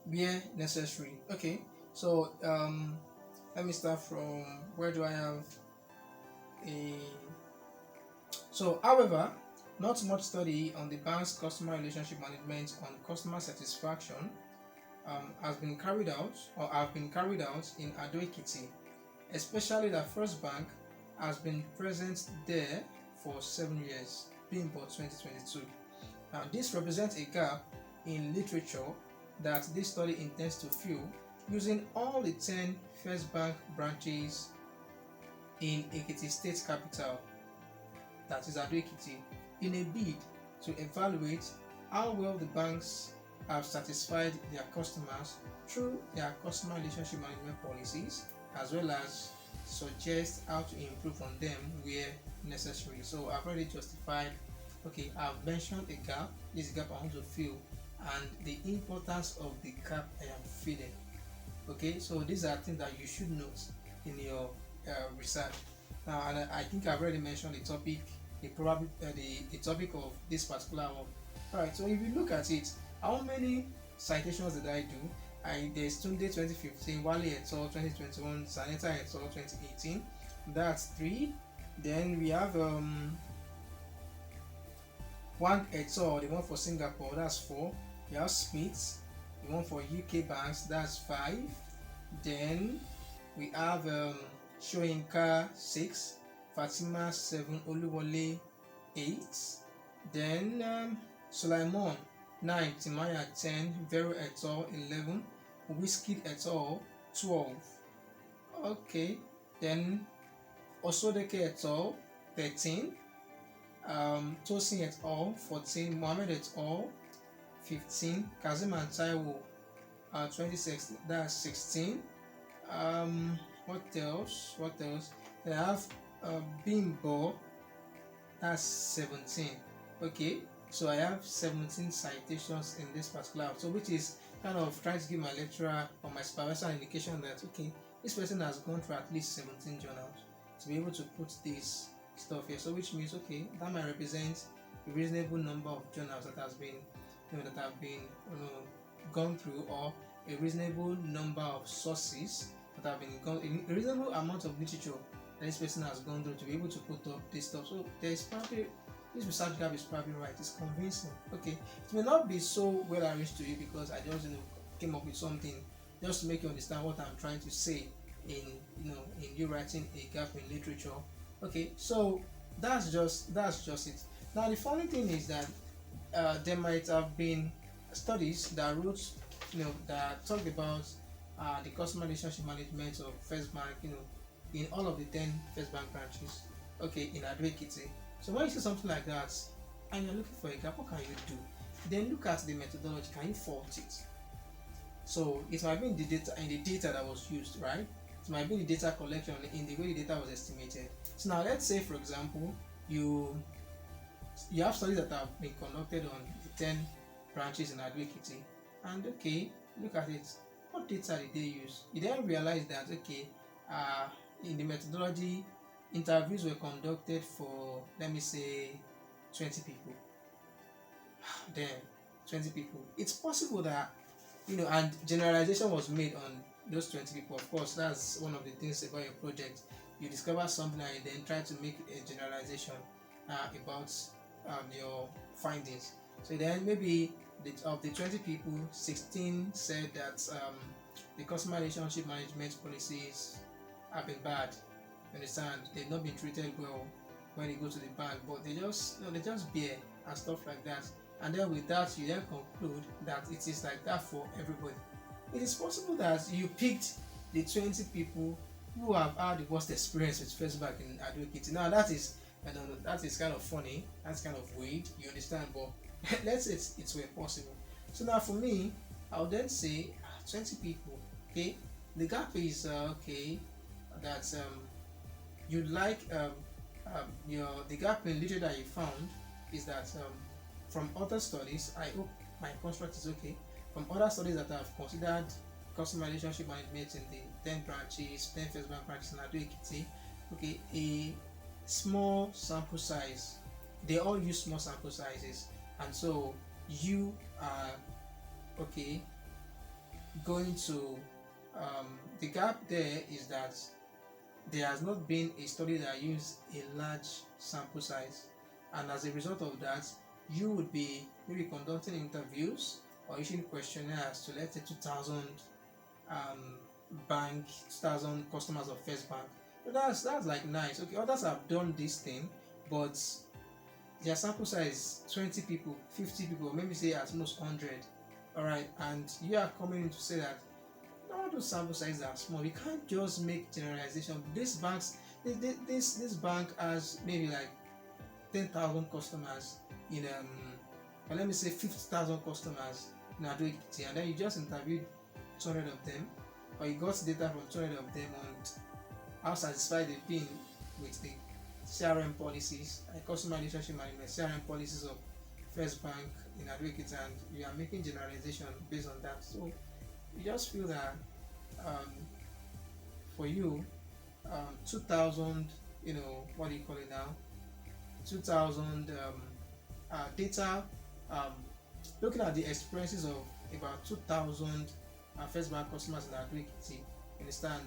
where necessary. Okay, so let me start from where do I have a however, not much study on the bank's customer relationship management on customer satisfaction has been carried out or have been carried out in Ado Ekiti, especially that First Bank has been present there for 7 years, being about 2022. Now, this represents a gap in literature that this study intends to fill using all the 10 First Bank branches in Ekiti State Capital, that is Ado Ekiti, in a bid to evaluate how well the banks have satisfied their customers through their customer relationship management policies, as well as suggest how to improve on them where necessary. So I've already justified, okay, I've mentioned a gap, this gap I want to fill, and the importance of the gap I am filling. Okay, so these are things that you should note in your research. Now, and I think I've already mentioned the topic, the topic of this particular one. All right, so if you look at it, how many citations did I do? There's Tunde 2015, Wale et al. 2021, Saneta et al. 2018. That's 3. Then we have Wang et al. The one for Singapore, that's 4. We have Smith, the one for UK banks, that's 5. Then we have Shoyinka 6, Fatima 7, Oluwole 8. Then Sulaiman 9, Timaya 10, Vero et al. 11, Whiskey et al. 12. Okay, then Osodeke et al. 13, Tosin et al. 14, Mohammed et al. 15, Kazim and Taiwo 26, that's 16. What else? Then I have Bimbo, that's 17. Okay, so I have 17 citations in this particular, so which is kind of trying to give my lecturer or my supervisor an indication that okay, this person has gone through at least 17 journals to be able to put this stuff here. So which means okay, that might represent a reasonable number of journals that has been gone through, or a reasonable number of sources that have been gone, a reasonable amount of literature that this person has gone through to be able to put up this stuff. So there is probably, this research gap is probably right. It's convincing. Okay, it may not be so well arranged to you because I just came up with something just to make you understand what I'm trying to say in you writing a gap in literature. Okay, so that's just it. Now the funny thing is that there might have been studies that wrote, that talked about the customer relationship management of First Bank, in all of the 10 First Bank branches, okay, in Ado Ekiti. So when you see something like that and you're looking for a gap, what can you do? Then look at the methodology. Can you fault it? So it might be in the data that was used, right? It might be in the data collection, in the way the data was estimated. So now let's say, for example, you have studies that have been conducted on the 10 branches in Ado Ekiti, and okay, look at it. What data did they use? You then realize that okay, in the methodology, interviews were conducted for, let me say, 20 people. Then 20 people. It's possible that and generalization was made on those 20 people. Of course, that's one of the things about your project. You discover something and then try to make a generalization about your findings. So then maybe of the 20 people, 16 said that the customer relationship management policies have been bad. You understand? They've not been treated well when they go to the bank, but they just bear and stuff like that. And then with that, you then conclude that it is like that for everybody. It is possible that you picked the 20 people who have had the worst experience with First Bank in Ado Ekiti. Now that is kind of funny. That's kind of weird. You understand? But let's say it's were possible. So now for me, I would then say 20 people. Okay, the gap is okay, that you like the gap in literature that you found is that from other studies, I hope my construct is okay. From other studies that have considered customer relationship management in the 10 branches, 10 First Bank branches in Ado Ekiti, okay, a small sample size. They all use small sample sizes, and so you are okay. going to the gap there is that there has not been a study that used a large sample size, and as a result of that, you would be maybe conducting interviews or issuing questionnaires to, let's say, 2,000 um, bank 2,000 customers of First Bank. So that's like nice. Okay, others have done this thing, but their sample size 20 people, 50 people, maybe say at most 100. All right, and you are coming in to say that all those sample sizes are small. We can't just make generalization. This bank has maybe like 10,000 customers in or let me say 50,000 customers in Adoekiti, and then you just interviewed 200 of them, or you got data from 200 of them on how satisfied they've been with the CRM policies, customer relationship management, CRM policies of First Bank in Adoekiti, and you are making generalization based on that. So you just feel that um, for you, 2,000, what do you call it now? 2,000 data, um, looking at the experiences of about 2,000 First Bank customers in Adoekiti, you understand,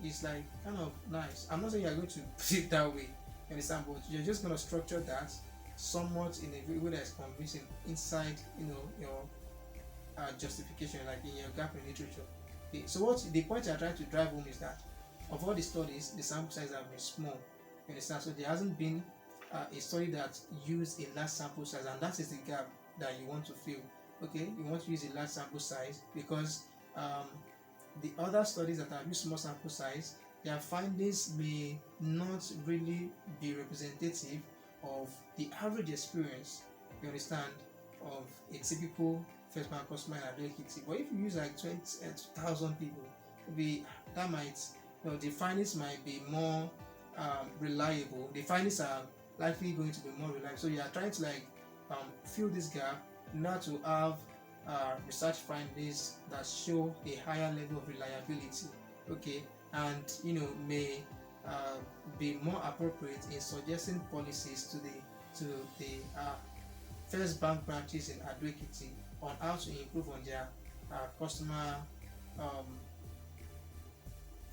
it's like kind of nice. I'm not saying you're going to put it that way, you understand, but you're just going to structure that somewhat in a way that's convincing inside, your justification, like in your gap in literature. Okay, so what the point I'm trying to drive home is that of all the studies, the sample size have been small. You understand? So there hasn't been a study that used a large sample size, and that is the gap that you want to fill. Okay, you want to use a large sample size because um, the other studies that have used small sample size, their findings may not really be representative of the average experience, you understand, of a typical First Bank customer in Adoekiti. But if you use like 20,000 people, maybe that might, the findings might be more reliable. The findings are likely going to be more reliable. So you are trying to like fill this gap, not to have research findings that show a higher level of reliability. Okay, and may be more appropriate in suggesting policies to the First Bank branches in Adoekiti on how to improve on their customer um,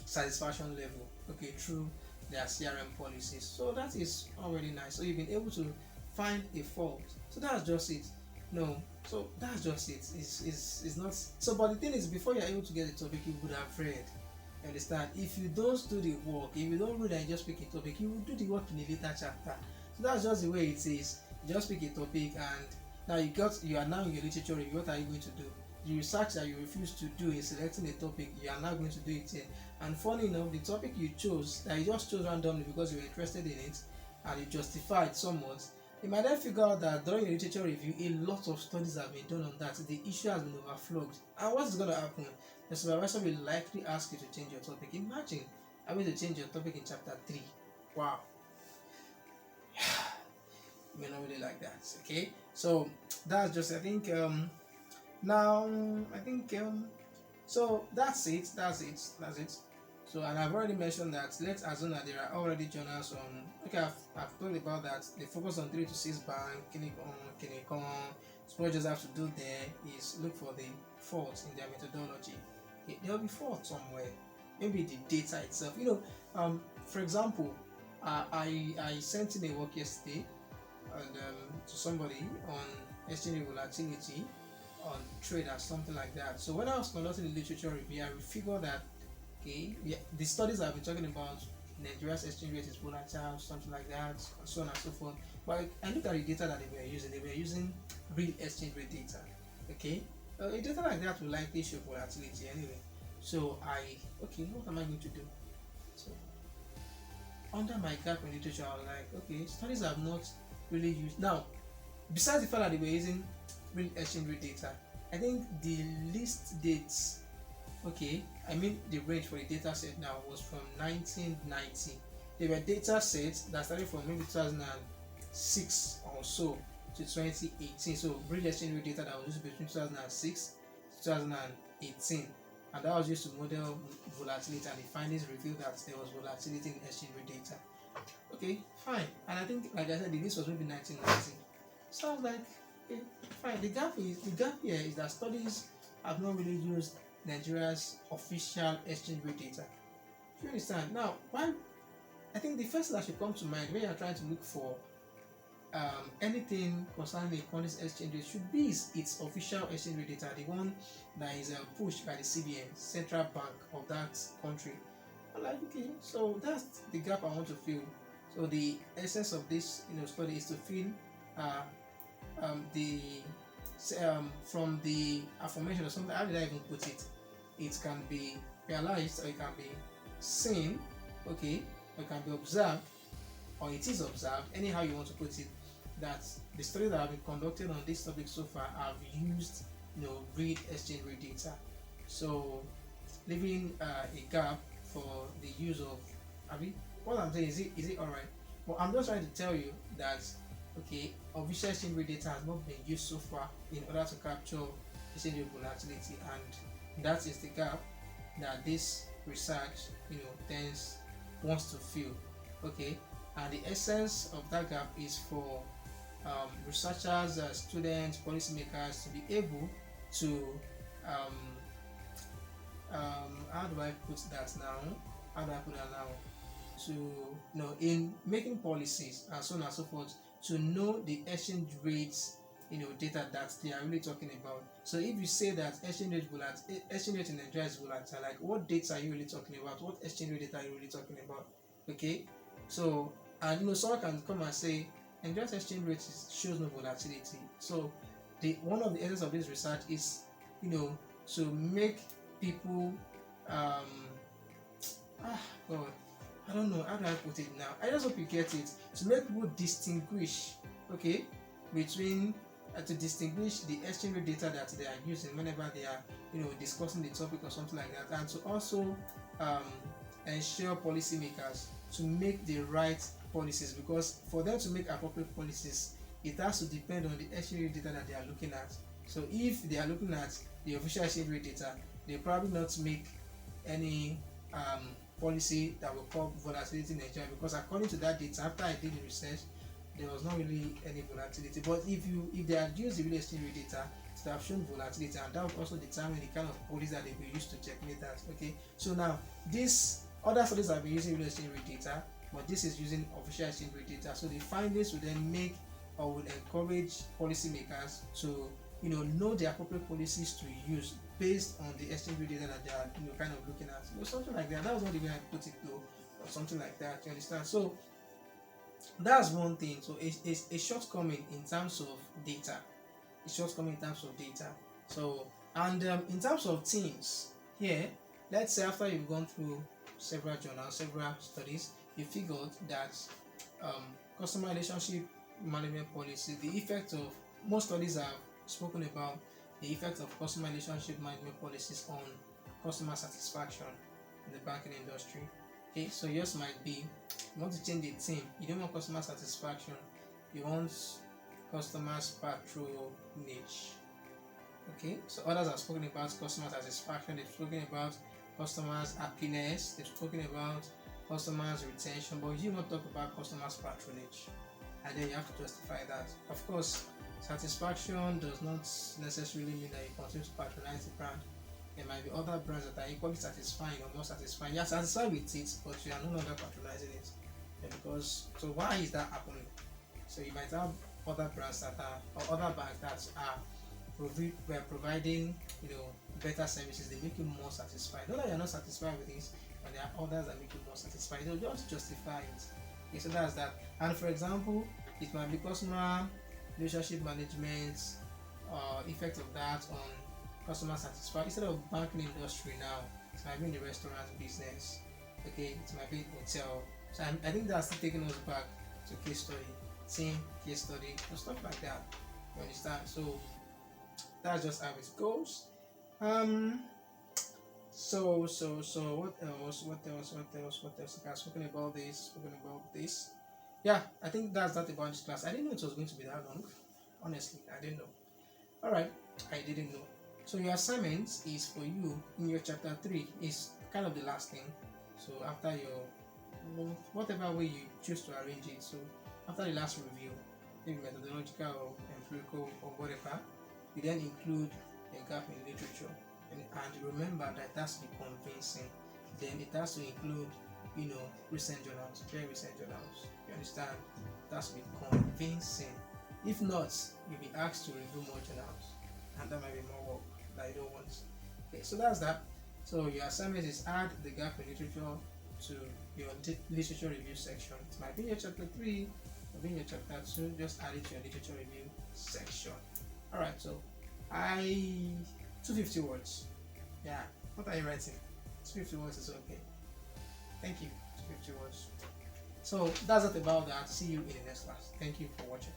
satisfaction level, okay, through their CRM policies. So that is already nice. So you've been able to find a fault. So that's just it. No, so that's just it. It's not so. But the thing is, before you're able to get the topic, you would have read. You understand? If you don't do the work, if you don't read and just pick a topic, you will do the work in a later chapter. So that's just the way it is. You just pick a topic, and now you are now in your literature review. What are you going to do? The research that you refuse to do in selecting a topic, you are now going to do it here. And funny enough, the topic you chose, that you just chose randomly because you were interested in it and you justified somewhat, you might then figure out that during your literature review, a lot of studies have been done on that. The issue has been overflowed. And what is going to happen? The supervisor will likely ask you to change your topic. Imagine having to change your topic in chapter 3. Wow. You may not really like that. Okay, so that's just, I think, now I think so that's it. So, and I've already mentioned that let's assume that there are already journals on, okay, I've told about that. They focus on 3 to 6 bank, Kinikon. So what you just have to do there is look for the faults in their methodology. There will be faults somewhere. Maybe the data itself. For example, I sent in a work yesterday and to somebody on exchange volatility on trade or something like that. So when I was conducting the literature review, I figured that the studies I've been talking about, Nigeria's exchange rate is volatile, something like that, and so on and so forth. But I looked at the data that they were using. They were using real exchange rate data. Okay, a data like that will likely show volatility anyway. So what am I going to do? So under my gap in literature, I was like, okay, studies have not really used. Now, besides the fact that they were using real exchange rate data, I think the list dates, I mean the range for the data set now was from 1990. There were data sets that started from maybe 2006 or so to 2018. So real exchange rate data that was used between 2006 to 2018, and that was used to model volatility, and the findings revealed that there was volatility in exchange rate data. Okay, fine. And I think, like I said, the list was maybe 1990. So I was like, okay, fine. The gap here is that studies have not really used Nigeria's official exchange rate data. Do you understand? Now, why? I think the first thing that should come to mind when you're trying to look for anything concerning the country's exchange rate should be its official exchange rate data, the one that is pushed by the CBN, central bank of that country. I'm like, okay, so that's the gap I want to fill. So the essence of this, study is to fill uh, the from the aforementioned or something. How did I even put it? It can be realized, or it can be seen, okay, or it can be observed, or it is observed, anyhow you want to put it, that the studies that have been conducted on this topic so far have used real exchange rate data. So leaving a gap for the use of what I'm saying, is it alright? But I'm just trying to tell you that okay, official exchange rate data has not been used so far in order to capture exchange rate volatility, and that is the gap that this research wants to fill. Okay, and the essence of that gap is for researchers, students, policymakers to be able to how do I put that now? To in making policies and so on and so forth, to know the exchange rates data that they are really talking about. So if you say that exchange rate in Nigeria is volatile, like what data are you really talking about? What exchange rate data are you really talking about? Okay, so and someone can come and say Nigeria's exchange rate shows no volatility. So the one of the essence of this research is to make people God, I don't know how do I put it now. I just hope you get it. To make people distinguish, okay, between to distinguish the exchange rate data that they are using whenever they are discussing the topic or something like that, and to also ensure policymakers to make the right policies, because for them to make appropriate policies, it has to depend on the exchange rate data that they are looking at. So if they are looking at the official exchange rate data, they probably not make any policy that will cause volatility in Nigeria, because according to that data, after I did the research, there was not really any volatility. But if they had used the real exchange rate data, it would have shown volatility, and that would also determine the kind of policy that they will use to checkmate that. Okay, so now these other studies have been using real exchange rate data, but this is using official exchange rate data. So the findings will then make or will encourage policymakers to know the appropriate policies to use based on the exchange rate data that they are kind of looking at. Something like that. That was not the way I put it though, or something like that. You understand? So that's one thing. So it's a shortcoming in terms of data. So and in terms of themes here, let's say after you've gone through several journals, several studies, you figured that customer relationship management policy, the effect of most studies have spoken about the effect of customer relationship management policies on customer satisfaction in the banking industry. Okay, so yours might be you want to change the theme. You don't want customer satisfaction, you want customers patronage. Okay, so others have spoken about customer satisfaction, they've spoken about customers happiness, they've spoken about customers retention, but you want to talk about customers patronage, and then you have to justify that. Of course, satisfaction does not necessarily mean that you continue to patronize the brand. There might be other brands that are equally satisfying or more satisfying. You are satisfied with it, but you are no longer patronizing it. Because so why is that happening? So you might have other brands that are or other banks that are providing better services. They make you more satisfied. Not that you're not satisfied with this, but there are others that make you more satisfied. They'll just justify it. Okay, so that's that. And for example, it might be customer relationship management, effect of that on customer satisfaction. Instead of banking industry now, it might be in the restaurant business. Okay, it might be in hotel. So I think that's taking us back to case study, team case study, and stuff like that. You understand? So that's just how it goes. So what else? I've spoken about this. Yeah, I think that's that about this class. I didn't know it was going to be that long. Honestly, I didn't know. Alright, I didn't know. So your assignment is for you in your chapter 3 is kind of the last thing. So after your whatever way you choose to arrange it. So after the last review, maybe methodological or empirical or whatever, you then include a gap in literature. and remember that it has to be convincing. Then it has to include, recent journals, very recent journals. You understand? It has to be convincing. If not, you'll be asked to review more journals, and that might be more work that you don't want. Okay, so that's that. So your assignment is add the gap in literature to your literature review section. It might be in your chapter 3, or be in your chapter 2. Just add it to your literature review section. Alright, so 250 words. Yeah, what are you writing? 250 words is okay. Thank you. 250 words. So that's it about that. See you in the next class. Thank you for watching.